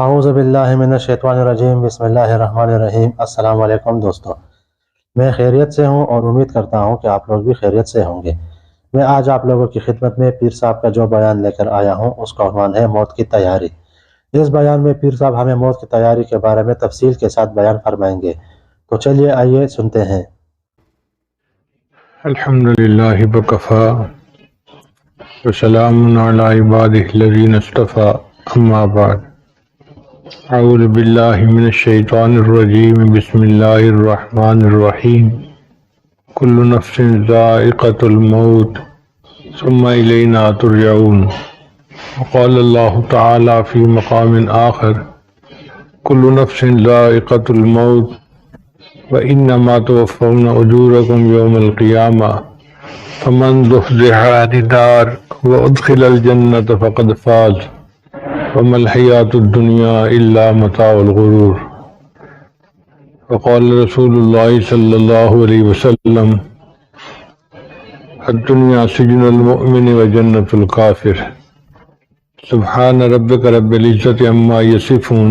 اعوذ باللہ من الشیطان الرجیم بسم اللہ الرحمن الرحیم۔ السلام علیکم دوستو، میں خیریت سے ہوں اور امید کرتا ہوں کہ آپ لوگ بھی خیریت سے ہوں گے۔ میں آج آپ لوگوں کی خدمت میں پیر صاحب کا جو بیان لے کر آیا ہوں اس کا عنوان ہے موت کی تیاری۔ اس بیان میں پیر صاحب ہمیں موت کی تیاری کے بارے میں تفصیل کے ساتھ بیان فرمائیں گے، تو چلیے آئیے سنتے ہیں۔ الحمدللہ وکفا وسلام علی عبادہ الذین اصطفیٰ، اما بعد، اعوذ باللہ من الشیطان الرجیم، بسم اللہ الرحمن الرحیم۔ کل نفس ذائقۃ الموت ثم الینا ترجعون۔ وقال اللہ تعالی فی مقام آخر، کل نفس ذائقۃ الموت وَإِنَّمَا تُوَفَّوْنَ أُجُورَكُمْ يَوْمَ الْقِيَامَةِ فَمَنْ زُحْزِحَ عَنِ النَّارِ وَأُدْخِلَ الْجَنَّةَ فَقَدْ فَازَ وَمَا الْحَيَاةُ الدُّنْيَا إِلَّا مَتَاعُ الْغُرُورِ۔ وقال رسول اللہ صلی اللہ علیہ وسلم، الدنیا سجن المؤمن وجنۃ الکافر۔ سبحان ربک رب العزۃ عما یصفون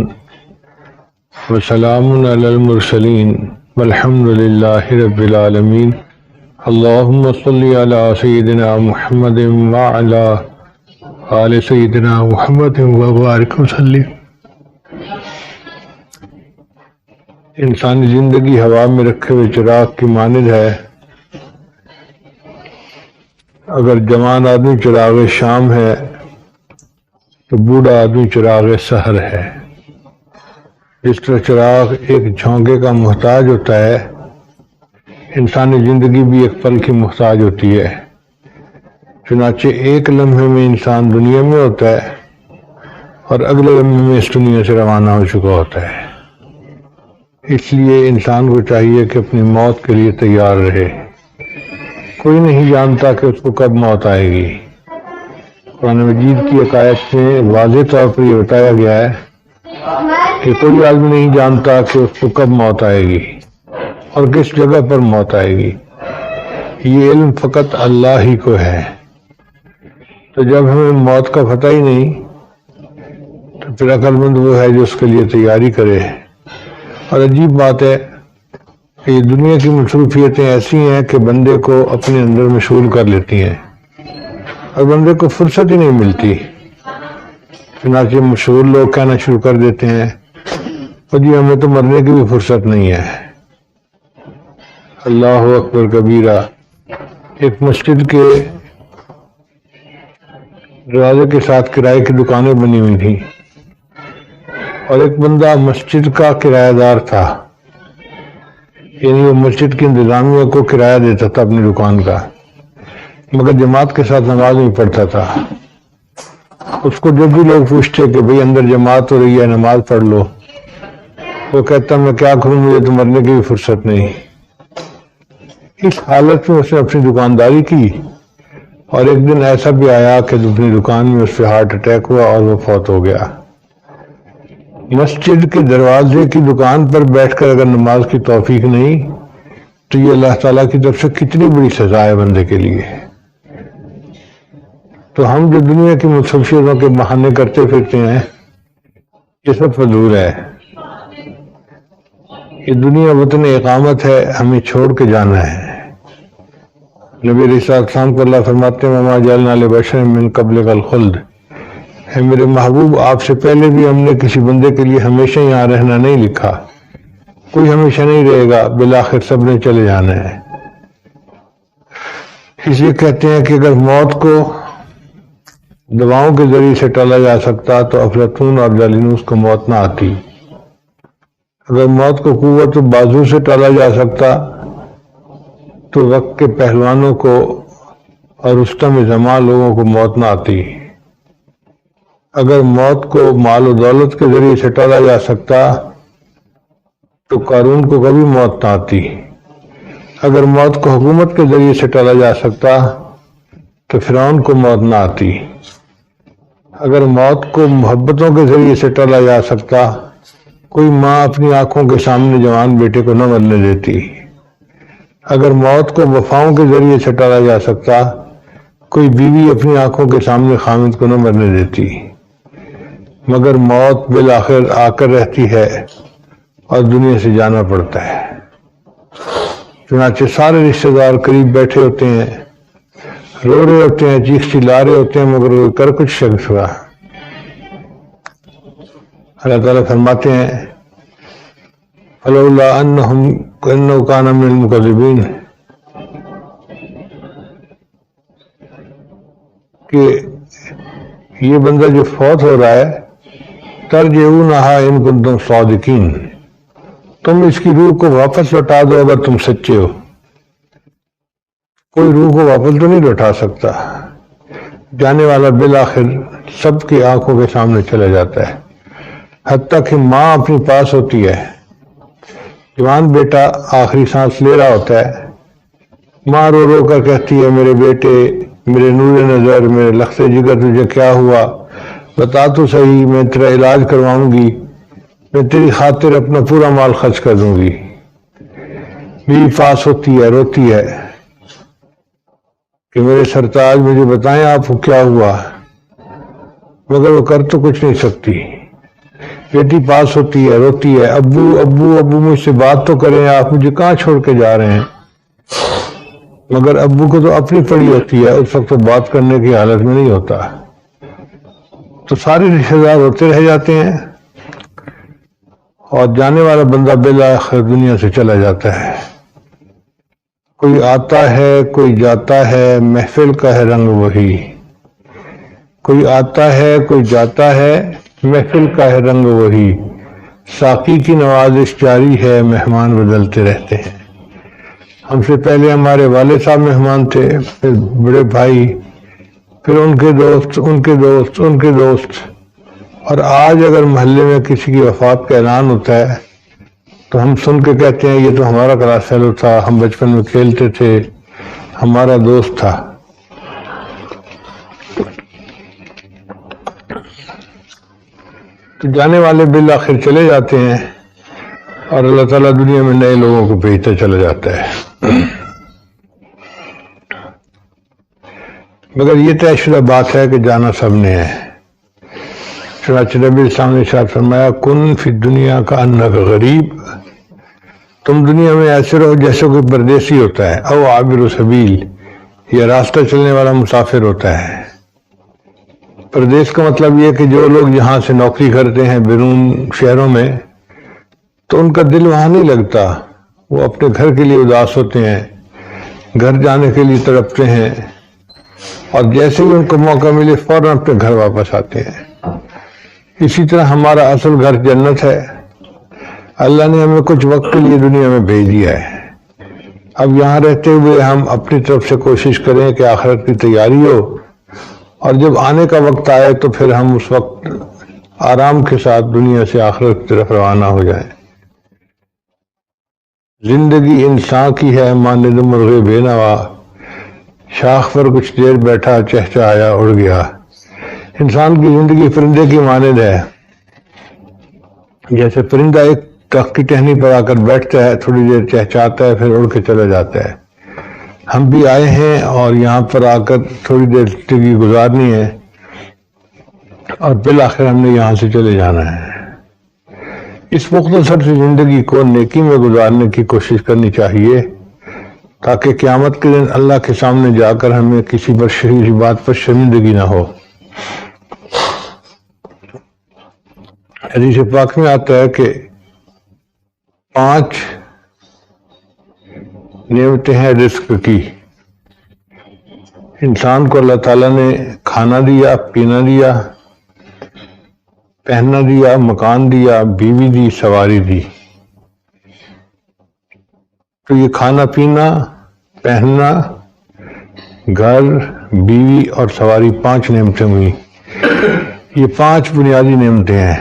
وسلام علی المرسلین والحمد للہ رب العالمین۔ اللہم صلی علی سیدنا محمد وعلی آل سیدنا محمد وبارک وسلم۔ انسانی زندگی ہوا میں رکھے ہوئے چراغ کی مانند ہے۔ اگر جوان آدمی چراغ شام ہے تو بوڑھا آدمی چراغ سحر ہے۔ جس طرح چراغ ایک جھونکے کا محتاج ہوتا ہے، انسانی زندگی بھی ایک پل کی محتاج ہوتی ہے۔ چنانچہ ایک لمحے میں انسان دنیا میں ہوتا ہے اور اگلے لمحے میں اس دنیا سے روانہ ہو چکا ہوتا ہے۔ اس لیے انسان کو چاہیے کہ اپنی موت کے لیے تیار رہے۔ کوئی نہیں جانتا کہ اس کو کب موت آئے گی۔ قرآن مجید کی ایک آیت میں واضح طور پر یہ بتایا گیا ہے کہ کوئی آدمی نہیں جانتا کہ اس کو کب موت آئے گی اور کس جگہ پر موت آئے گی۔ یہ علم فقط اللہ ہی کو ہے۔ تو جب ہمیں موت کا پتہ ہی نہیں تو پھر عقل مند وہ ہے جو اس کے لیے تیاری کرے۔ اور عجیب بات ہے کہ یہ دنیا کی مصروفیتیں ایسی ہیں کہ بندے کو اپنے اندر مشغول کر لیتی ہیں اور بندے کو فرصت ہی نہیں ملتی۔ چنانچہ مشغول لوگ کہنا شروع کر دیتے ہیں، اور جی ہمیں تو مرنے کی بھی فرصت نہیں ہے۔ اللہ اکبر کبیرہ۔ ایک مسجد کے دروازے کے ساتھ کرائے کی دکانیں بنی ہوئی تھیں اور ایک بندہ مسجد کا کرایہ دار تھا، یعنی وہ مسجد کی انتظامیہ کو کرایہ دیتا تھا اپنی دکان کا، مگر جماعت کے ساتھ نماز نہیں پڑھتا تھا۔ اس کو جب بھی لوگ پوچھتے کہ بھئی اندر جماعت ہو رہی ہے نماز پڑھ لو، وہ کہتا میں کیا کروں، مجھے تو مرنے کی بھی فرصت نہیں۔ اس حالت میں اس نے اپنی دکانداری کی اور ایک دن ایسا بھی آیا کہ اپنی دکان میں اس سے ہارٹ اٹیک ہوا اور وہ فوت ہو گیا۔ مسجد کے دروازے کی دکان پر بیٹھ کر اگر نماز کی توفیق نہیں تو یہ اللہ تعالیٰ کی طرف سے کتنی بڑی سزا ہے بندے کے لیے۔ تو ہم جو دنیا کی مصروفیتوں کے بہانے کرتے پھرتے ہیں یہ سب فضول ہے۔ یہ دنیا وطن اقامت ہے، ہمیں چھوڑ کے جانا ہے۔ نبی علیہ السلام کو اللہ فرماتے ہیں وَمَا جَعَلْنَا لِبَشَرٍ مِّن قَبْلِكَ الْخُلْدَ، ہے میرے محبوب آپ سے پہلے بھی ہم نے کسی بندے کے لیے ہمیشہ یہاں رہنا نہیں لکھا۔ کوئی ہمیشہ نہیں رہے گا، بالآخر سب نے چلے جانا ہے۔ اس لیے کہتے ہیں کہ اگر موت کو دواؤں کے ذریعے سے ٹالا جا سکتا تو افلاطون اور جالینوس کو موت نہ آتی۔ اگر موت کو قوت و بازو سے ٹالا جا سکتا تو وقت کے پہلوانوں کو اور رستم زمان لوگوں کو موت نہ آتی۔ اگر موت کو مال و دولت کے ذریعے سے ٹالا جا سکتا تو قارون کو کبھی موت نہ آتی۔ اگر موت کو حکومت کے ذریعے سے ٹالا جا سکتا تو فرعون کو موت نہ آتی۔ اگر موت کو محبتوں کے ذریعے سے ٹالا جا سکتا کوئی ماں اپنی آنکھوں کے سامنے جوان بیٹے کو نہ مرنے دیتی۔ اگر موت کو وفاؤں کے ذریعے سے ٹالا جا سکتا کوئی بیوی اپنی آنکھوں کے سامنے خامد کو نہ مرنے دیتی۔ مگر موت بالآخر آ کر رہتی ہے اور دنیا سے جانا پڑتا ہے۔ چنانچہ سارے رشتہ دار قریب بیٹھے ہوتے ہیں، رو رہے ہوتے ہیں، چیخ چلا رہے ہوتے ہیں، مگر وہ کر کچھ شخص ہوا۔ اللہ تعالیٰ فرماتے ہیں فلولا انه كان من المكذبين، کہ یہ بندہ جو فوت ہو رہا ہے، ترجعونها ان کنتم صادقین، تم اس کی روح کو واپس لوٹا دو اگر تم سچے ہو۔ کوئی روح کو واپس تو نہیں لوٹا سکتا، جانے والا بالآخر سب کی آنکھوں کے سامنے چلا جاتا ہے، حتیٰ کہ ماں اپنی پاس ہوتی ہے، جوان بیٹا آخری سانس لے رہا ہوتا ہے، ماں رو رو کر کہتی ہے میرے بیٹے، میرے نور نظر، میرے لخت جگر، تجھے کیا ہوا؟ بتا تو صحیح، میں تیرا علاج کرواؤں گی، میں تیری خاطر اپنا پورا مال خرچ کر دوں گی۔ بیوی پاس ہوتی ہے، روتی ہے کہ میرے سرتاج مجھے بتائیں آپ کو کیا ہوا، مگر وہ کر تو کچھ نہیں سکتی۔ بیٹی پاس ہوتی ہے، روتی ہے، ابو ابو ابو مجھ سے بات تو کریں، آپ مجھے کہاں چھوڑ کے جا رہے ہیں؟ مگر ابو کو تو اپنی پڑی ہوتی ہے، اس وقت تو بات کرنے کی حالت میں نہیں ہوتا، تو سارے رشتہ دار روتے رہ جاتے ہیں اور جانے والا بندہ بالآخر دنیا سے چلا جاتا ہے۔ کوئی آتا ہے، کوئی جاتا ہے، محفل کا ہے رنگ وہی۔ کوئی آتا ہے، کوئی جاتا ہے، محفل کا ہے رنگ وہی۔ ساقی کی نوازش جاری ہے، مہمان بدلتے رہتے ہیں۔ ہم سے پہلے ہمارے والد صاحب مہمان تھے، پھر بڑے بھائی، پھر ان کے دوست، ان کے دوست، ان کے دوست، اور آج اگر محلے میں کسی کی وفات کا اعلان ہوتا ہے تو ہم سن کے کہتے ہیں یہ تو ہمارا کلاس فیلو تھا، ہم بچپن میں کھیلتے تھے، ہمارا دوست تھا۔ تو جانے والے بالآخر چلے جاتے ہیں اور اللہ تعالیٰ دنیا میں نئے لوگوں کو بھیجتا چلا جاتا ہے۔ مگر یہ طے شدہ بات ہے کہ جانا سب نے ہے۔ چنانچہ نبی اسلام نے ارشاد فرمایا کن فی دنیا کا انک غریب، تم دنیا میں ایسے رہو جیسے کوئی پردیسی ہوتا ہے، او عابر سبیل، یا راستہ چلنے والا مسافر ہوتا ہے۔ پردیس کا مطلب یہ کہ جو لوگ یہاں سے نوکری کرتے ہیں بیرون شہروں میں، تو ان کا دل وہاں نہیں لگتا، وہ اپنے گھر کے لیے اداس ہوتے ہیں، گھر جانے کے لیے تڑپتے ہیں، اور جیسے ہی ان کو موقع ملے فوراً اپنے گھر واپس آتے ہیں۔ اسی طرح ہمارا اصل گھر جنت ہے، اللہ نے ہمیں کچھ وقت کے لیے دنیا میں بھیج دیا ہے۔ اب یہاں رہتے ہوئے ہم اپنی طرف سے کوشش کریں کہ آخرت کی تیاری ہو، اور جب آنے کا وقت آئے تو پھر ہم اس وقت آرام کے ساتھ دنیا سے آخرت کی طرف روانہ ہو جائیں۔ زندگی انسان کی ہے مانند مرغ بے نوا، شاخ پر کچھ دیر بیٹھا چہچہایا اڑ گیا۔ انسان کی زندگی پرندے کی مانند ہے، جیسے پرندہ ایک درخت کی ٹہنی پر آ کر بیٹھتا ہے، تھوڑی دیر چہچہاتا ہے، پھر اڑ کے چلا جاتا ہے۔ ہم بھی آئے ہیں اور یہاں پر آ کر تھوڑی دیر زندگی گزارنی ہے، اور بالآخر ہم نے یہاں سے چلے جانا ہے۔ اس مختصر سی زندگی کو نیکی میں گزارنے کی کوشش کرنی چاہیے، تاکہ قیامت کے دن اللہ کے سامنے جا کر ہمیں کسی بات پر شرمندگی نہ ہو۔ حدیث پاک میں آتا ہے کہ 5 نعمتیں ہیں رزق کی۔ انسان کو اللہ تعالیٰ نے کھانا دیا، پینا دیا، پہننا دیا، مکان دیا، بیوی دی، سواری دی۔ تو یہ کھانا پینا، پہننا، گھر، بیوی اور سواری 5 نعمتیں ہوئی۔ یہ 5 بنیادی نعمتیں ہیں۔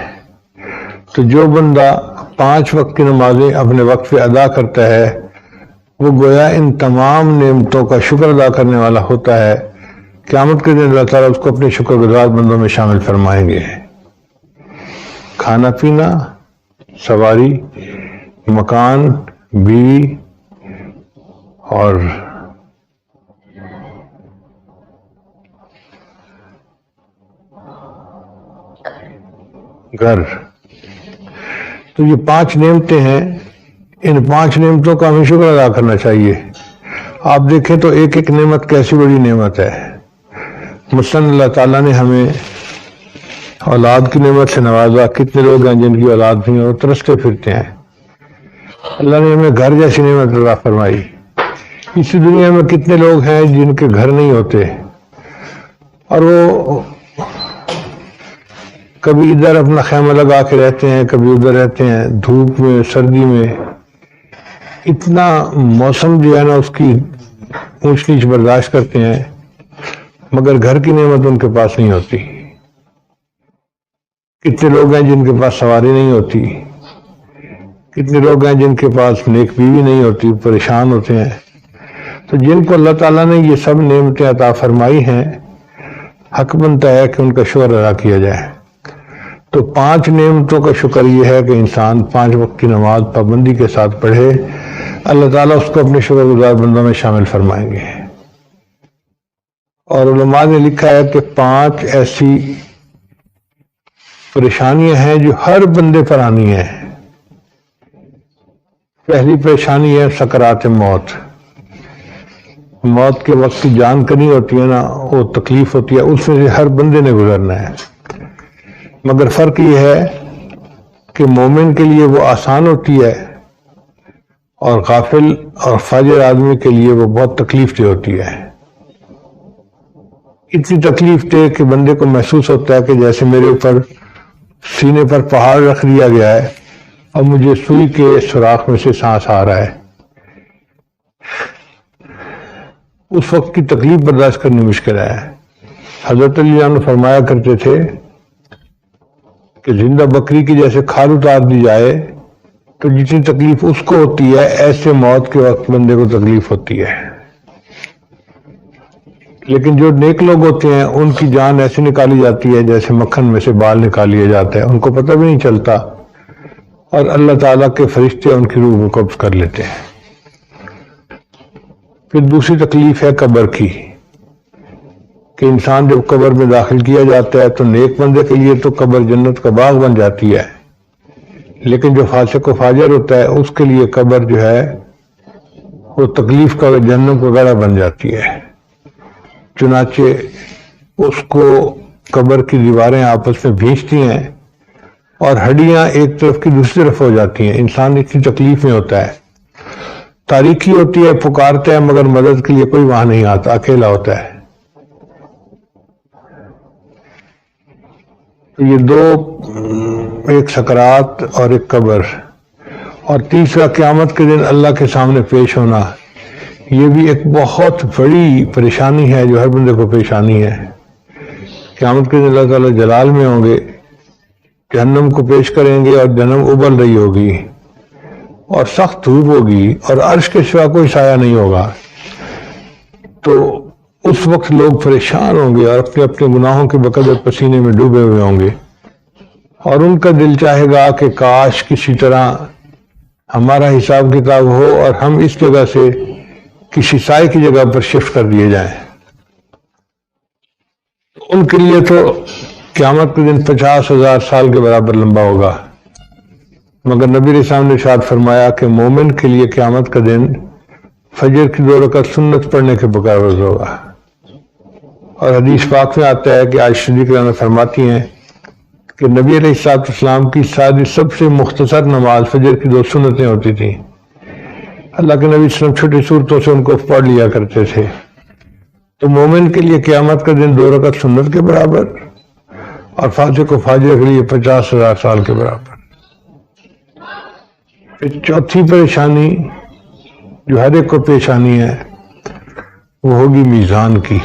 تو جو بندہ 5 وقت کی نمازیں اپنے وقت پہ ادا کرتا ہے، وہ گویا ان تمام نعمتوں کا شکر ادا کرنے والا ہوتا ہے۔ قیامت کے دن اللہ تعالیٰ اس کو اپنے شکر گزار بندوں میں شامل فرمائیں گے۔ کھانا پینا، سواری، مکان، بیوی اور گھر. تو یہ 5 نعمتیں ہیں. ان 5 نعمتوں کا ہمیں شکر ادا کرنا چاہیے. آپ دیکھیں تو ایک ایک نعمت کیسی بڑی نعمت ہے. مثلاً اللہ تعالیٰ نے ہمیں اولاد کی نعمت سے نوازا. کتنے لوگ ہیں جن کی اولاد نہیں اور ترستے پھرتے ہیں. اللہ نے ہمیں گھر جیسی نعمت عطا فرمائی. اسی دنیا میں کتنے لوگ ہیں جن کے گھر نہیں ہوتے اور وہ کبھی ادھر اپنا خیمہ لگا کے رہتے ہیں, کبھی ادھر رہتے ہیں, دھوپ میں, سردی میں. اتنا موسم جو ہے نا اس کی اونچ نیچ برداشت کرتے ہیں, مگر گھر کی نعمت ان کے پاس نہیں ہوتی. کتنے لوگ ہیں جن کے پاس سواری نہیں ہوتی. کتنے لوگ ہیں جن کے پاس نیک بیوی نہیں ہوتی, پریشان ہوتے ہیں. تو جن کو اللہ تعالیٰ نے یہ سب نعمتیں عطا فرمائی ہیں, حق بنتا ہے کہ ان کا شکر ادا کیا جائے. تو 5 نعمتوں کا شکر یہ ہے کہ انسان 5 وقت کی نماز پابندی کے ساتھ پڑھے. اللہ تعالیٰ اس کو اپنے شکر گزار بندوں میں شامل فرمائیں گے. اور علماء نے لکھا ہے کہ 5 ایسی پریشانیاں ہیں جو ہر بندے پر آنی ہیں. پہلی پریشانی ہے سکرات موت. موت کے وقت کی جان کنی ہوتی ہے نا, وہ تکلیف ہوتی ہے, اس میں سے ہر بندے نے گزرنا ہے. مگر فرق یہ ہے کہ مومن کے لیے وہ آسان ہوتی ہے اور غافل اور فاجر آدمی کے لیے وہ بہت تکلیف دہ ہوتی ہے. اتنی تکلیف دہ کہ بندے کو محسوس ہوتا ہے کہ جیسے میرے اوپر سینے پر پہاڑ رکھ دیا گیا ہے اور مجھے سوئی کے سوراخ میں سے سانس آ رہا ہے. اس وقت کی تکلیف برداشت کرنی مشکل ہے. حضرت علی عنہ فرمایا کرتے تھے کہ زندہ بکری کی جیسے کھال اتار دی جائے تو جتنی تکلیف اس کو ہوتی ہے ایسے موت کے وقت بندے کو تکلیف ہوتی ہے. لیکن جو نیک لوگ ہوتے ہیں ان کی جان ایسی نکالی جاتی ہے جیسے مکھن میں سے بال نکال لیا جاتا ہے. ان کو پتہ بھی نہیں چلتا اور اللہ تعالیٰ کے فرشتے ان کی روح کو قبض کر لیتے ہیں. پھر دوسری تکلیف ہے قبر کی, کہ انسان جب قبر میں داخل کیا جاتا ہے تو نیک بندے کے لیے تو قبر جنت کا باغ بن جاتی ہے, لیکن جو فاسق و فاجر ہوتا ہے اس کے لیے قبر جو ہے وہ تکلیف کا جہنم کا گڑھا بن جاتی ہے. چنانچہ اس کو قبر کی دیواریں آپس میں بھینچتی ہیں اور ہڈیاں ایک طرف کی دوسری طرف ہو جاتی ہیں. انسان اتنی تکلیف میں ہوتا ہے, تاریکی ہوتی ہے, پکارتا ہے مگر مدد کے لیے کوئی وہاں نہیں آتا, اکیلا ہوتا ہے. یہ دو, ایک سکرات اور ایک قبر, اور تیسرا قیامت کے دن اللہ کے سامنے پیش ہونا. یہ بھی ایک بہت بڑی پریشانی ہے جو ہر بندے کو پیش آنی ہے. قیامت کے دن اللہ تعالیٰ جلال میں ہوں گے, جہنم کو پیش کریں گے اور جہنم ابل رہی ہوگی اور سخت دھوپ ہوگی اور عرش کے سوا کوئی سایہ نہیں ہوگا. تو اس وقت لوگ پریشان ہوں گے اور اپنے اپنے گناہوں کے بقدر پسینے میں ڈوبے ہوئے ہوں گے, اور ان کا دل چاہے گا کہ کاش کسی طرح ہمارا حساب کتاب ہو اور ہم اس جگہ سے کسی سائے کی جگہ پر شفٹ کر دیے جائیں. ان کے لیے تو قیامت کے دن 50,000 سال کے برابر لمبا ہوگا. مگر نبی علیہ السلام نے ارشاد فرمایا کہ مومن کے لیے قیامت کا دن فجر کی 2 رکعت سنت پڑھنے کے برابر ہوگا. اور حدیث پاک میں آتا ہے کہ عائشہ صدیقہ رضی اللہ عنہا فرماتی ہیں کہ نبی علیہ السلام کی سب سے مختصر نماز فجر کی 2 سنتیں ہوتی تھیں. اللہ کے نبی صلی اللہ علیہ وسلم چھوٹی صورتوں سے ان کو پڑھ لیا کرتے تھے. تو مومن کے لیے قیامت کا دن 2 رکعت سنت کے برابر اور فاسق و فاجر کے لیے 50,000 سال کے برابر. پھر چوتھی پریشانی جو ہر ایک کو پیش آنی ہے وہ ہوگی میزان کی,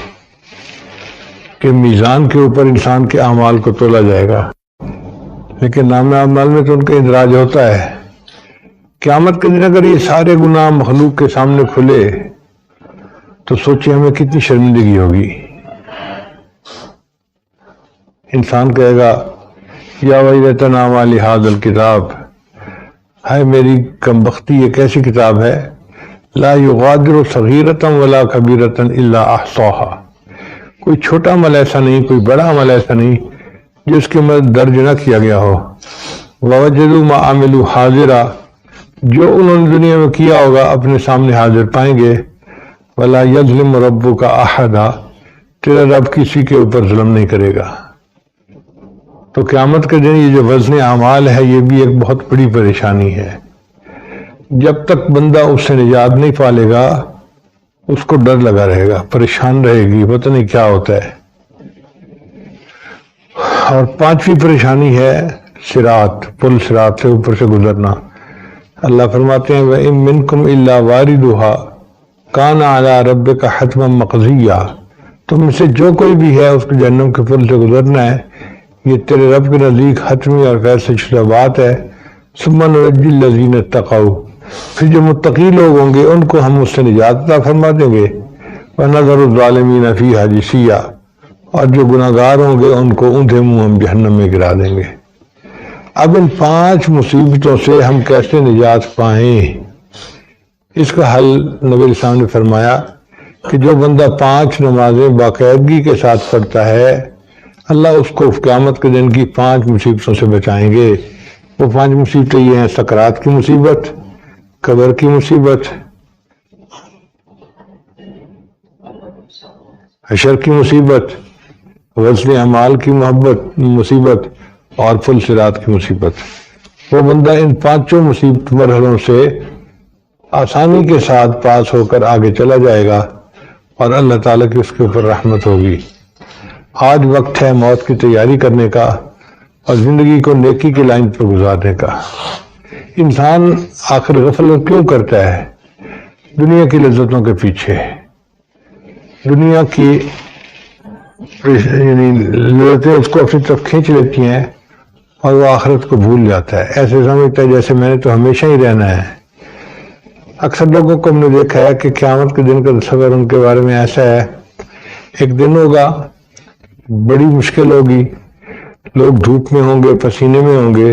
کہ میزان کے اوپر انسان کے اعمال کو تولا جائے گا. لیکن نام اعمال میں تو ان کا اندراج ہوتا ہے. قیامت کے دن اگر یہ سارے گناہ مخلوق کے سامنے کھلے تو سوچیں ہمیں کتنی شرمندگی ہوگی. انسان کہے گا یا ویلتنا ما لہذا الکتاب, ہائے میری کمبختی, یہ کیسی کتاب ہے, لا یغادر صغیرۃ ولا کبیرۃ الا احصاها, کوئی چھوٹا عمل ایسا نہیں, کوئی بڑا عمل ایسا نہیں جس کی مدد درج نہ کیا گیا ہو۔ وَوَجَدُوا مَا عَمِلُوا حَاضِرًا، جو انہوں نے دنیا میں کیا ہوگا اپنے سامنے حاضر پائیں گے۔ وَلَا يَظْلِمُ رَبُّكَ أَحَدًا، تیرا رب کسی کے اوپر ظلم نہیں کرے گا۔ تو قیامت کے دن یہ جو وزن اعمال ہے یہ بھی ایک بہت بڑی پریشانی ہے۔ جب تک بندہ اس سے نجات نہیں پالے گا اس کو ڈر لگا رہے گا، پریشان رہے گی، پتہ نہیں کیا ہوتا ہے۔ اور پانچویں پریشانی ہے صراط، پل صراط سے اوپر سے گزرنا۔ اللہ فرماتے ہیں وَإِن مِّنكُمْ إِلَّا وَارِدُهَا كَانَ عَلَىٰ رَبِّكَ حَتْمًا مَّقْضِيًّا، تم میں سے جو کوئی بھی ہے اس کو جہنم کے پل سے گزرنا ہے، یہ تیرے رب کے نزدیک حتمی اور فیصلہ شدہ بات ہے۔ ثُمَّ نُنَجِّي الَّذِينَ اتَّقَوْا، پھر جو متقی لوگ ہوں گے ان کو ہم اس سے نجات عطا فرما دیں گے۔ وَنَذَرُ الظَّالِمِينَ فِيهَا جِثِيًّا، اور جو گناہ گار ہوں گے ان کو اوندھے منہ ہم جہنم میں گرا دیں گے۔ اب ان پانچ مصیبتوں سے ہم کیسے نجات پائیں؟ اس کا حل نبی اسلام نے فرمایا کہ جو بندہ 5 نمازیں باقاعدگی کے ساتھ پڑھتا ہے اللہ اس کو قیامت کے دن کی 5 مصیبتوں سے بچائیں گے۔ وہ 5 مصیبتیں یہ ہیں: سکرات کی مصیبت، قبر کی مصیبت، حشر کی مصیبت، وزن اعمال کی مصیبت اور پل صراط کی مصیبت۔ وہ بندہ ان 5 مصیبت مرحلوں سے آسانی کے ساتھ پاس ہو کر آگے چلا جائے گا اور اللہ تعالیٰ کی اس کے اوپر رحمت ہوگی۔ آج وقت ہے موت کی تیاری کرنے کا اور زندگی کو نیکی کی لائن پر گزارنے کا۔ انسان آخر غفلت کیوں کرتا ہے؟ دنیا کی لذتوں کے پیچھے، دنیا کی لذتیں اس کو اپنی طرف کھینچ لیتی ہیں اور وہ آخرت کو بھول جاتا ہے، ایسے سمجھتا ہے جیسے میں نے تو ہمیشہ ہی رہنا ہے۔ اکثر لوگوں کو ہم نے دیکھا ہے کہ قیامت کے دن کا تصور ان کے بارے میں ایسا ہے، ایک دن ہوگا، بڑی مشکل ہوگی، لوگ دھوپ میں ہوں گے، پسینے میں ہوں گے،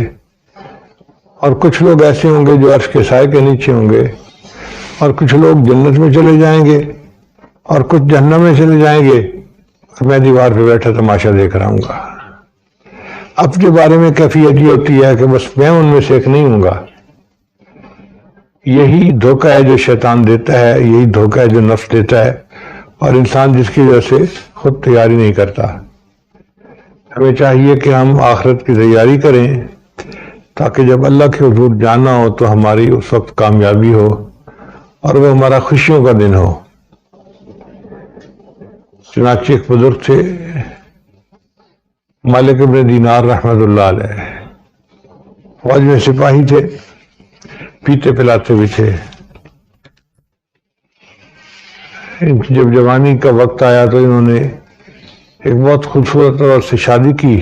اور کچھ لوگ ایسے ہوں گے جو عرش کے سائے کے نیچے ہوں گے، اور کچھ لوگ جنت میں چلے جائیں گے اور کچھ جہنم میں چلے جائیں گے، اور میں دیوار پہ بیٹھا تماشا دیکھ رہا ہوں گا۔ اپنے بارے میں کیفیت یہ ہوتی ہے کہ بس میں ان میں سے ایک نہیں ہوں گا۔ یہی دھوکہ ہے جو شیطان دیتا ہے، یہی دھوکہ ہے جو نفس دیتا ہے، اور انسان جس کی وجہ سے خود تیاری نہیں کرتا۔ ہمیں چاہیے کہ ہم آخرت کی تیاری کریں تاکہ جب اللہ کے حضور جانا ہو تو ہماری اس وقت کامیابی ہو اور وہ ہمارا خوشیوں کا دن ہو۔ چنانچہ ایک بزرگ تھے مالک ابن دینار رحمۃ اللہ علیہ، فوج میں سپاہی تھے، پیتے پلاتے بھی تھے۔ جب جوانی کا وقت آیا تو انہوں نے ایک بہت خوبصورت عورت سے شادی کی،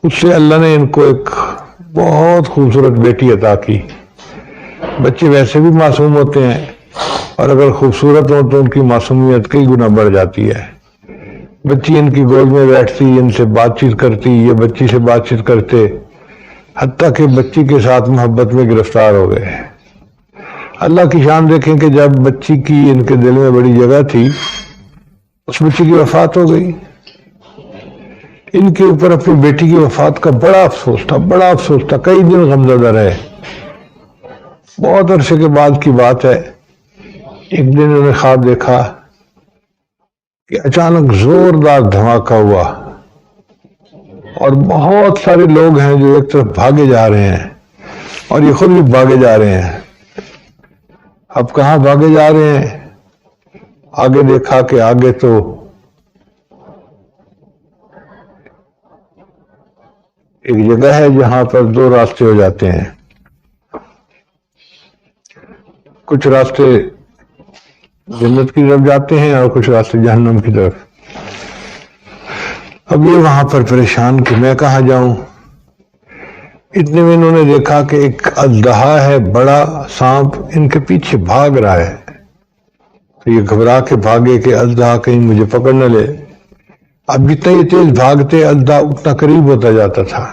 اس سے اللہ نے ان کو ایک بہت خوبصورت بیٹی عطا کی۔ بچے ویسے بھی معصوم ہوتے ہیں اور اگر خوبصورت ہوں تو ان کی معصومیت کئی گنا بڑھ جاتی ہے۔ بچی ان کی گود میں بیٹھتی، ان سے بات چیت کرتی، یہ بچی سے بات چیت کرتے، حتیٰ کہ بچی کے ساتھ محبت میں گرفتار ہو گئے۔ اللہ کی شان دیکھیں کہ جب بچی کی ان کے دل میں بڑی جگہ تھی، اس بچی کی وفات ہو گئی۔ ان کے اوپر اپنی بیٹی کی وفات کا بڑا افسوس تھا، کئی دن غمزدہ رہے۔ بہت عرصے کے بعد کی بات ہے، ایک دن انہوں نے خواب دیکھا کہ اچانک زوردار دھماکہ ہوا اور بہت سارے لوگ ہیں جو ایک طرف بھاگے جا رہے ہیں اور یہ خود بھی بھاگے جا رہے ہیں۔ اب کہاں بھاگے جا رہے ہیں؟ آگے دیکھا کہ آگے تو ایک جگہ ہے جہاں پر 2 راستے ہو جاتے ہیں، کچھ راستے جنت کی طرف جاتے ہیں اور کچھ راستے جہنم کی طرف۔ اب یہ وہاں پر پریشان کہ میں کہاں جاؤں۔ اتنے میں انہوں نے دیکھا کہ ایک اژدہا ہے، بڑا سانپ ان کے پیچھے بھاگ رہا ہے، تو یہ گھبرا کے بھاگے کہ اژدہا کہیں مجھے پکڑ نہ لے۔ اب جتنا یہ تیز بھاگتے اژدہا اتنا قریب ہوتا جاتا تھا۔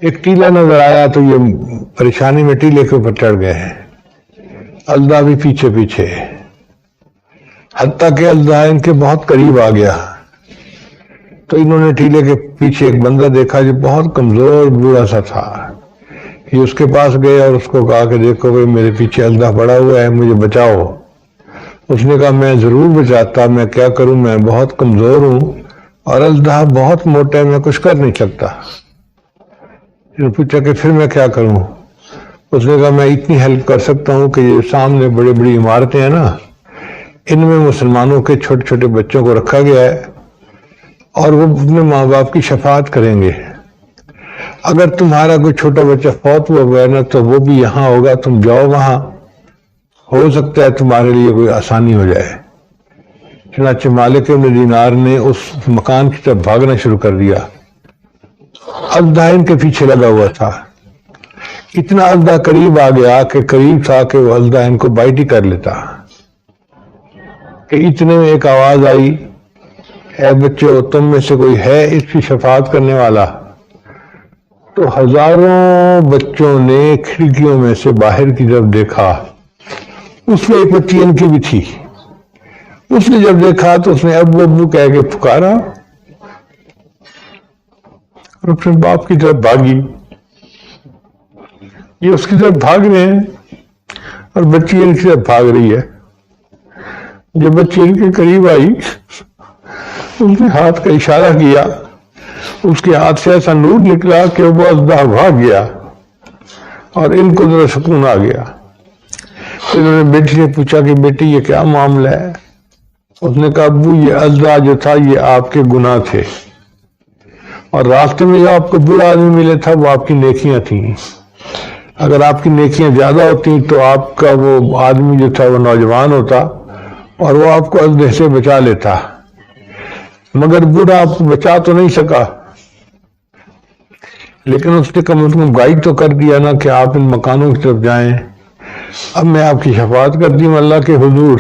ایک ٹیلا نظر آیا تو یہ پریشانی میں ٹیلے کے اوپر چڑھ گئے ہیں، اژدہا بھی پیچھے پیچھے، حتیٰ کہ اژدہا ان کے بہت قریب آ گیا۔ تو انہوں نے ٹیلے کے پیچھے ایک بندہ دیکھا جو بہت کمزور بوڑھا سا تھا. یہ اس کے پاس گئے اور اس کو کہا کہ دیکھو بھائی میرے پیچھے الدہ پڑا ہوا ہے, مجھے بچاؤ. اس نے کہا میں ضرور بچاتا, میں کیا کروں, میں بہت کمزور ہوں اور الدہ بہت موٹا ہے, میں کچھ کر نہیں سکتا. پھر پوچھا کہ پھر میں کیا کروں. اس نے کہا میں اتنی ہیلپ کر سکتا ہوں کہ یہ سامنے بڑی بڑی عمارتیں ہیں نا, ان میں مسلمانوں کے چھوٹے چھوٹے بچوں کو رکھا گیا ہے اور وہ اپنے ماں باپ کی شفاعت کریں گے. اگر تمہارا کوئی چھوٹا بچہ فوت ہوا ہے نا تو وہ بھی یہاں ہوگا, تم جاؤ وہاں, ہو سکتا ہے تمہارے لیے کوئی آسانی ہو جائے. چنانچہ مالک بن دینار نے اس مکان کی طرف بھاگنا شروع کر دیا. الدہ ان کے پیچھے لگا ہوا تھا. اتنا الدہ قریب آ گیا کہ قریب تھا کہ وہ الدہ ان کو بائٹ ہی کر لیتا. کہ اتنے میں ایک آواز آئی, اے بچوں تم میں سے کوئی ہے اس کی شفاعت کرنے والا؟ تو ہزاروں بچوں نے کھڑکیوں میں سے باہر کی طرف دیکھا. اس میں ایک بچی ان کی بھی تھی. اس نے جب دیکھا تو اس نے ابو ابو کہہ کے پکارا اور اپنے باپ کی طرف بھاگی. یہ اس کی طرف بھاگ رہے ہیں اور بچی ان کی طرف بھاگ رہی ہے. جب بچی ان کے قریب آئی اس نے ہاتھ کا اشارہ کیا, اس کے ہاتھ سے ایسا نور نکلا کہ وہ الدہ بھاگ گیا اور ان کو ذرا سکون آ گیا. انہوں نے بیٹی سے پوچھا کہ بیٹی یہ کیا معاملہ ہے؟ اس نے کہا ابو یہ الدہ جو تھا یہ آپ کے گناہ تھے اور راستے میں جو آپ کو برا آدمی ملے تھا وہ آپ کی نیکیاں تھیں. اگر آپ کی نیکیاں زیادہ ہوتی تو آپ کا وہ آدمی جو تھا وہ نوجوان ہوتا اور وہ آپ کو الدہ سے بچا لیتا, مگر بوڑھا آپ کو بچا تو نہیں سکا. لیکن اس نے کم از کم گائیڈ تو کر دیا نا کہ آپ ان مکانوں کی طرف جائیں. اب میں آپ کی شفاعت کرتی ہوں اللہ کے حضور,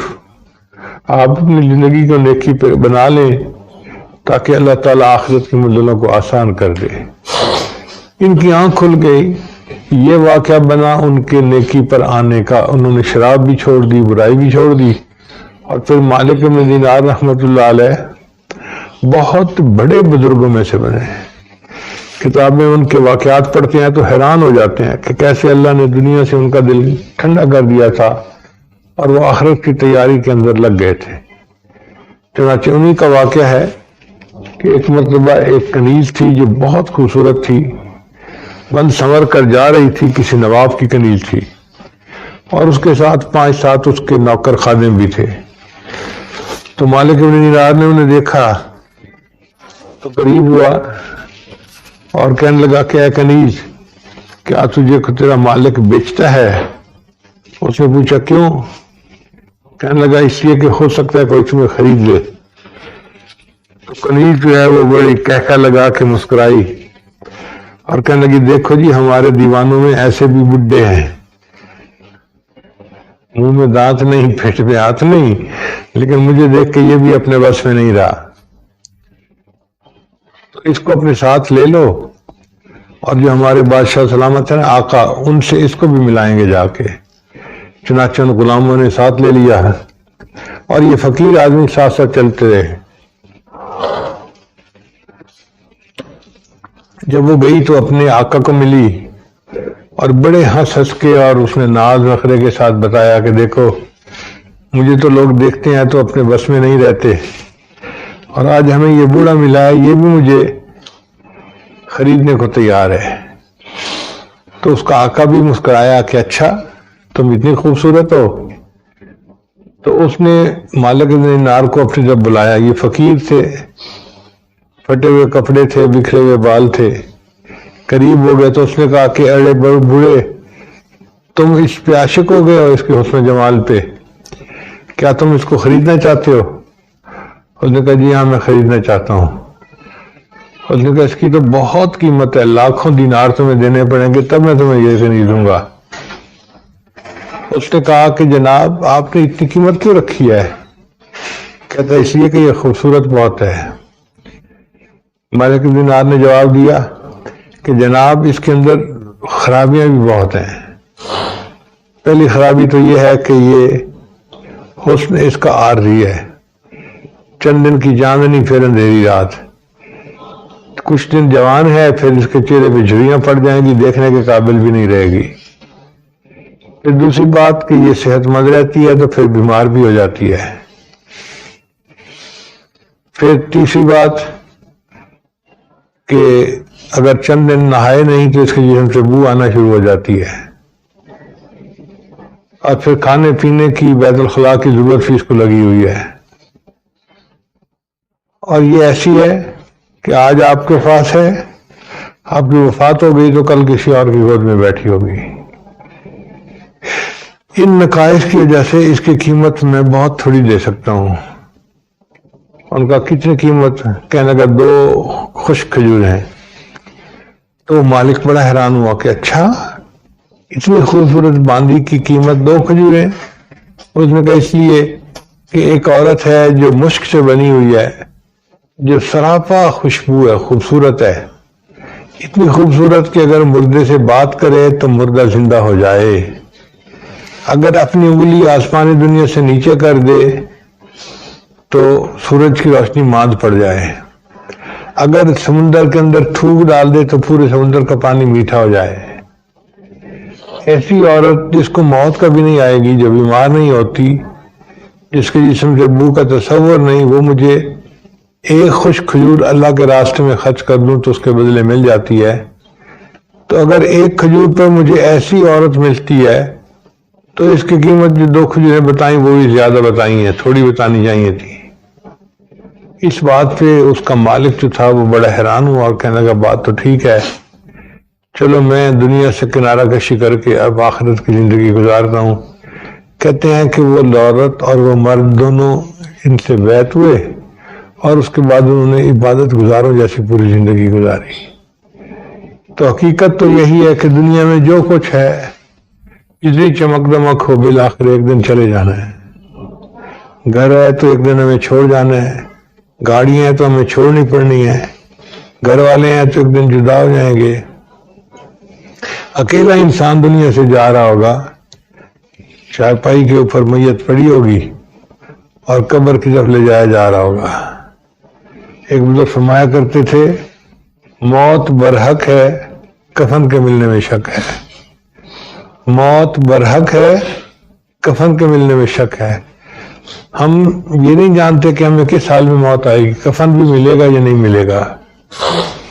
آپ اپنی زندگی کو نیکی پہ بنا لیں تاکہ اللہ تعالیٰ آخرت کے منزلوں کو آسان کر دے. ان کی آنکھ کھل گئی. یہ واقعہ بنا ان کے نیکی پر آنے کا. انہوں نے شراب بھی چھوڑ دی, برائی بھی چھوڑ دی اور پھر مالک بن دینار رحمۃ اللہ علیہ بہت بڑے بزرگوں میں سے بنے. کتابیں ان کے واقعات پڑھتے ہیں تو حیران ہو جاتے ہیں کہ کیسے اللہ نے دنیا سے ان کا دل ٹھنڈا کر دیا تھا اور وہ آخرت کی تیاری کے اندر لگ گئے تھے. چنانچہ انہی کا واقعہ ہے کہ ایک مرتبہ ایک کنیز تھی جو بہت خوبصورت تھی, بند سنور کر جا رہی تھی, کسی نواب کی کنیز تھی اور اس کے ساتھ 5-7 اس کے نوکر خادم بھی تھے. تو مالک بن دینار نے انہیں دیکھا تو قریب ہوا اور کہنے لگا کہ اے کنیز کیا تجھے تیرا مالک بیچتا ہے؟ اس نے پوچھا کیوں؟ کہنے لگا اس لیے کہ ہو سکتا ہے کوئی تمہیں خرید لے. تو کنیز جو ہے وہ بڑی کہکہ لگا کے مسکرائی اور کہنے لگی دیکھو جی ہمارے دیوانوں میں ایسے بھی بڈھے ہیں, منہ میں دانت نہیں پیٹ میں ہاتھ نہیں, لیکن مجھے دیکھ کے یہ بھی اپنے بس میں نہیں رہا, تو اس کو اپنے ساتھ لے لو اور جو ہمارے بادشاہ سلامت ہیں آقا ان سے اس کو بھی ملائیں گے جا کے. چنانچہ ان غلاموں نے ساتھ لے لیا اور یہ فقیر آدمی ساتھ ساتھ چلتے رہے. جب وہ گئی تو اپنے آقا کو ملی اور بڑے ہنس ہنس کے اور اس نے ناز نخرے کے ساتھ بتایا کہ دیکھو مجھے تو لوگ دیکھتے ہیں تو اپنے بس میں نہیں رہتے اور آج ہمیں یہ بوڑھا ملا ہے, یہ بھی مجھے خریدنے کو تیار ہے. تو اس کا آقا بھی مسکرایا کہ اچھا تم اتنی خوبصورت ہو. تو اس نے مالک بن دینار کو اپنی طرف بلایا. یہ فقیر تھے, پھٹے ہوئے کپڑے تھے, بکھرے ہوئے بال تھے. قریب ہو گئے تو اس نے کہا کہ ارے بوڑھے تم اس پہ عاشق ہو گئے اور اس کے حسن جمال پہ, کیا تم اس کو خریدنا چاہتے ہو؟ اس نے کہا جی ہاں میں خریدنا چاہتا ہوں. اس نے کہا اس کی تو بہت قیمت ہے, لاکھوں دینار تمہیں دینے پڑیں گے تب میں تمہیں یہ خریدوں گا. اس نے کہا کہ جناب آپ نے اتنی قیمت کیوں رکھی ہے؟ کہتا ہے اس لیے کہ یہ خوبصورت بہت ہے. مالک بن دینار نے جواب دیا کہ جناب اس کے اندر خرابیاں بھی بہت ہیں. پہلی خرابی تو یہ ہے کہ یہ حسن اس کا عارضی ہے, چند دن کی چاندنی پھر اندھیری رات. کچھ دن جوان ہے، پھر اس کے چہرے پہ جھریاں پڑ جائیں گی، دیکھنے کے قابل بھی نہیں رہے گی۔ پھر دوسری بات کہ یہ صحت مند رہتی ہے تو پھر بیمار بھی ہو جاتی ہے۔ پھر تیسری بات کہ اگر چند دن نہائے نہیں تو اس کے جسم سے بو آنا شروع ہو جاتی ہے، اور پھر کھانے پینے کی بیت الخلاء کی ضرورت بھی اس کو لگی ہوئی ہے۔ اور یہ ایسی ہے کہ آج آپ کے پاس ہے، آپ کی وفات ہو گئی تو کل کسی اور کی گود میں بیٹھی ہوگی۔ ان نقائص کی وجہ سے اس کی قیمت میں بہت تھوڑی دے سکتا ہوں۔ ان کا کتنی قیمت کہنے کا 2 خشک کھجور ہیں۔ تو مالک بڑا حیران ہوا کہ اچھا اتنی خوبصورت باندی کی قیمت 2 کھجور ہیں؟ اس نے کہا اس لیے کہ ایک عورت ہے جو مشک سے بنی ہوئی ہے، جو سراپا خوشبو ہے، خوبصورت ہے، اتنی خوبصورت کہ اگر مردے سے بات کرے تو مردہ زندہ ہو جائے، اگر اپنی انگلی آسمانی دنیا سے نیچے کر دے تو سورج کی روشنی ماند پڑ جائے، اگر سمندر کے اندر تھوک ڈال دے تو پورے سمندر کا پانی میٹھا ہو جائے۔ ایسی عورت جس کو موت کبھی نہیں آئے گی، جو بیمار نہیں ہوتی، جس کے جسم سے بو کا تصور نہیں، وہ مجھے ایک خشک کھجور اللہ کے راستے میں خرچ کر دوں تو اس کے بدلے مل جاتی ہے۔ تو اگر ایک کھجور پر مجھے ایسی عورت ملتی ہے تو اس کی قیمت جو 2 کھجوریں بتائیں وہ بھی زیادہ بتائی ہیں، تھوڑی بتانی چاہیے تھی۔ اس بات پہ اس کا مالک جو تھا وہ بڑا حیران ہوا اور کہنے لگا بات تو ٹھیک ہے، چلو میں دنیا سے کنارہ کشی کر کے اب آخرت کی زندگی گزارتا ہوں۔ کہتے ہیں کہ وہ عورت اور وہ مرد دونوں ان سے بیعت ہوئے اور اس کے بعد انہوں نے عبادت گزاروں جیسی پوری زندگی گزاری۔ تو حقیقت تو یہی ہے کہ دنیا میں جو کچھ ہے، جتنی چمک دمک ہو، بالآخر ایک دن چلے جانا ہے۔ گھر ہے تو ایک دن ہمیں چھوڑ جانا ہے، گاڑیاں ہیں تو ہمیں چھوڑنی پڑنی ہے، گھر والے ہیں تو ایک دن جدا ہو جائیں گے۔ اکیلا انسان دنیا سے جا رہا ہوگا، چارپائی کے اوپر میت پڑی ہوگی اور قبر کی طرف لے جایا جا رہا ہوگا۔ ایک بزرگ فرمایا کرتے تھے موت برحق ہے، کفن کے ملنے میں شک ہے۔ موت برحق ہے، کفن کے ملنے میں شک ہے۔ ہم یہ نہیں جانتے کہ ہمیں کس حال میں موت آئے گی، کفن بھی ملے گا یا نہیں ملے گا۔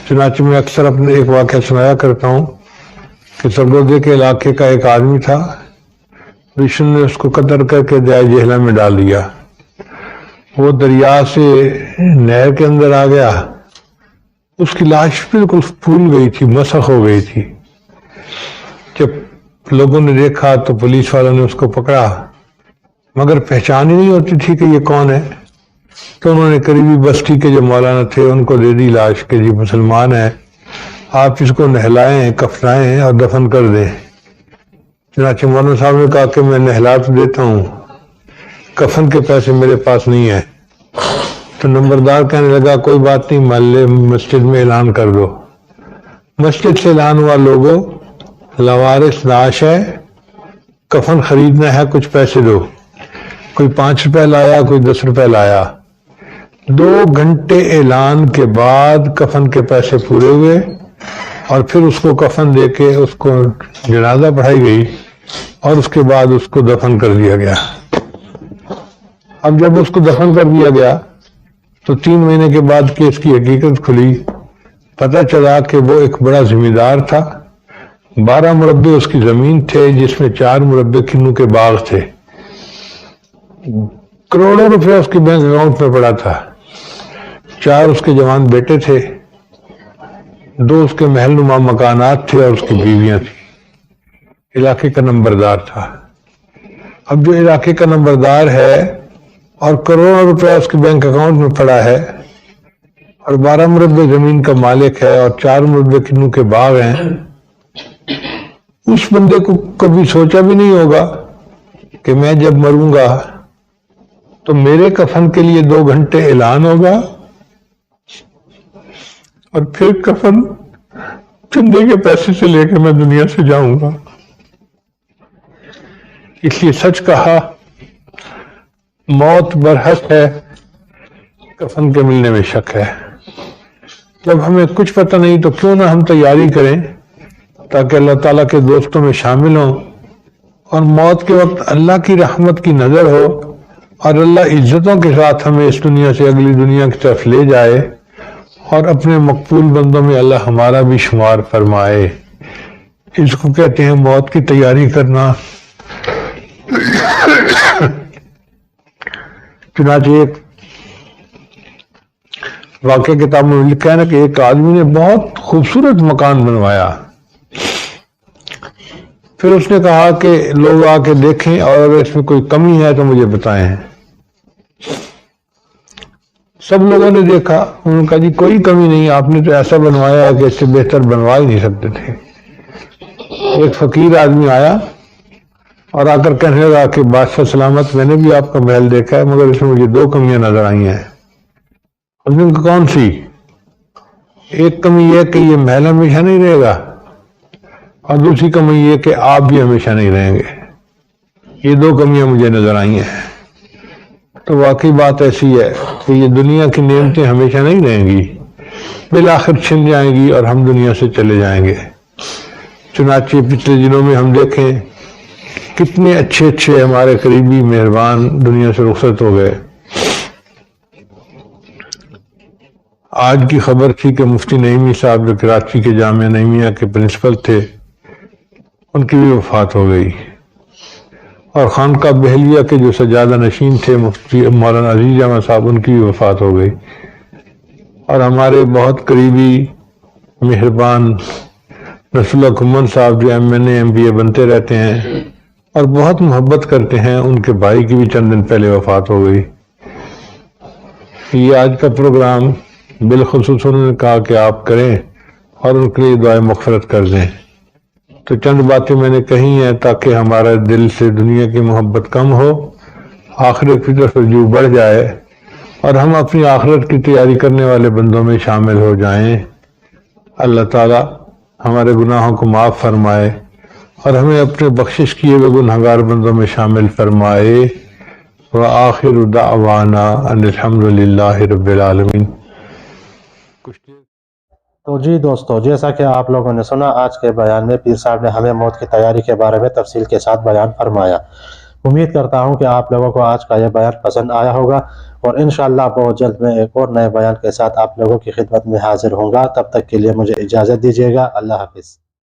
چنانچہ میں اکثر اپنے ایک واقعہ سنایا کرتا ہوں کہ سرگودے کے علاقے کا ایک آدمی تھا، دشمن نے اس کو قتل کر کے دریا جہلم میں ڈال دیا۔ وہ دریا سے نہر کے اندر آ گیا، اس کی لاش بالکل پھول گئی تھی، مسخ ہو گئی تھی۔ جب لوگوں نے دیکھا تو پولیس والوں نے اس کو پکڑا، مگر پہچان ہی نہیں ہوتی تھی کہ یہ کون ہے۔ تو انہوں نے قریبی بستی کے جو مولانا تھے ان کو دے دی لاش کہ جی مسلمان ہے، آپ اس کو نہلائیں، کفنائیں اور دفن کر دیں۔ چنانچہ مولانا صاحب نے کہا کہ میں نہلا تو دیتا ہوں، کفن کے پیسے میرے پاس نہیں ہیں۔ تو نمبردار کہنے لگا کوئی بات نہیں، محلے مسجد میں اعلان کر دو۔ مسجد سے اعلان ہوا لوگوں لوارث لاش ہے، کفن خریدنا ہے، کچھ پیسے دو۔ کوئی 5 روپے لایا، کوئی 10 روپے لایا۔ 2 گھنٹے اعلان کے بعد کفن کے پیسے پورے ہوئے اور پھر اس کو کفن دے کے اس کو جنازہ پڑھائی گئی اور اس کے بعد اس کو دفن کر دیا گیا۔ اب جب اس کو دفن کر دیا گیا تو 3 مہینے کے بعد کیس کی حقیقت کھلی، پتہ چلا کہ وہ ایک بڑا زمیندار تھا، 12 مربع اس کی زمین تھے جس میں 4 مربع کنوں کے باغ تھے، کروڑوں روپے اس کے بینک اکاؤنٹ میں پڑا تھا، 4 اس کے جوان بیٹے تھے، 2 اس کے محل نما مکانات تھے اور اس کی بیویاں تھیں، علاقے کا نمبردار تھا۔ اب جو علاقے کا نمبردار ہے اور کروڑوں روپے اس کے بینک اکاؤنٹ میں پڑا ہے اور 12 مربع زمین کا مالک ہے اور 4 مربع کنوں کے باغ ہیں، اس بندے کو کبھی سوچا بھی نہیں ہوگا کہ میں جب مروں گا تو میرے کفن کے لیے 2 گھنٹے اعلان ہوگا اور پھر کفن چندے کے پیسے سے لے کے میں دنیا سے جاؤں گا۔ اس لیے سچ کہا موت برحق ہے، کفن کے ملنے میں شک ہے۔ جب ہمیں کچھ پتہ نہیں تو کیوں نہ ہم تیاری کریں تاکہ اللہ تعالیٰ کے دوستوں میں شامل ہوں اور موت کے وقت اللہ کی رحمت کی نظر ہو اور اللہ عزتوں کے ساتھ ہمیں اس دنیا سے اگلی دنیا کی طرف لے جائے اور اپنے مقبول بندوں میں اللہ ہمارا بھی شمار فرمائے۔ اس کو کہتے ہیں موت کی تیاری کرنا۔ چنانچہ ایک واقعہ کتاب میں لکھا ہے نا کہ ایک آدمی نے بہت خوبصورت مکان بنوایا، پھر اس نے کہا کہ لوگ آ کے دیکھیں اور اگر اس میں کوئی کمی ہے تو مجھے بتائیں۔ سب لوگوں نے دیکھا، انہوں نے کہا جی کوئی کمی نہیں، آپ نے تو ایسا بنوایا ہے کہ اس سے بہتر بنوا ہی نہیں سکتے تھے۔ ایک فقیر آدمی آیا اور آ کر کہنے لگا کہ بادشاہ سلامت، میں نے بھی آپ کا محل دیکھا ہے مگر اس میں مجھے دو کمیاں نظر آئی ہیں۔ اس نے کہا کون سی؟ ایک کمی یہ کہ یہ محل ہمیشہ نہیں رہے گا اور دوسری کمی یہ کہ آپ بھی ہمیشہ نہیں رہیں گے۔ یہ دو کمیاں مجھے نظر آئی ہیں۔ تو واقعی بات ایسی ہے کہ یہ دنیا کی نعمتیں ہمیشہ نہیں رہیں گی، بالآخر چھن جائیں گی اور ہم دنیا سے چلے جائیں گے۔ چنانچہ پچھلے دنوں میں ہم دیکھیں کتنے اچھے اچھے ہمارے قریبی مہربان دنیا سے رخصت ہو گئے۔ آج کی خبر تھی کہ مفتی نعیمی صاحب جو کراچی کے جامعہ نعیمیہ کے پرنسپل تھے، ان کی بھی وفات ہو گئی، اور خانقاہ بہلیہ کے جو سجادہ نشین تھے مفتی مولانا عزیز احمد صاحب، ان کی بھی وفات ہو گئی۔ اور ہمارے بہت قریبی مہربان رسول اللہ کمن صاحب جو MNA MBA بنتے رہتے ہیں اور بہت محبت کرتے ہیں، ان کے بھائی کی بھی چند دن پہلے وفات ہو گئی۔ یہ آج کا پروگرام بالخصوص انہوں نے کہا کہ آپ کریں اور ان کے لیے دعائے مغفرت کر دیں، تو چند باتیں میں نے کہی ہیں تاکہ ہمارا دل سے دنیا کی محبت کم ہو، آخرت کی طرف رجوع بڑھ جائے اور ہم اپنی آخرت کی تیاری کرنے والے بندوں میں شامل ہو جائیں۔ اللہ تعالیٰ ہمارے گناہوں کو معاف فرمائے اور ہمیں اپنے بخشش کیے ہوئے گنہگار بندوں میں شامل فرمائے۔ وآخر دعوانا ان الحمد للہ رب العالمین۔ تو جی دوستو، جیسا کہ آپ لوگوں نے سنا، آج کے بیان میں پیر صاحب نے ہمیں موت کی تیاری کے بارے میں تفصیل کے ساتھ بیان فرمایا۔ امید کرتا ہوں کہ آپ لوگوں کو آج کا یہ بیان پسند آیا ہوگا، اور انشاءاللہ بہت جلد میں ایک اور نئے بیان کے ساتھ آپ لوگوں کی خدمت میں حاضر ہوں گا۔ تب تک کے لیے مجھے اجازت دیجیے گا۔ اللہ حافظ۔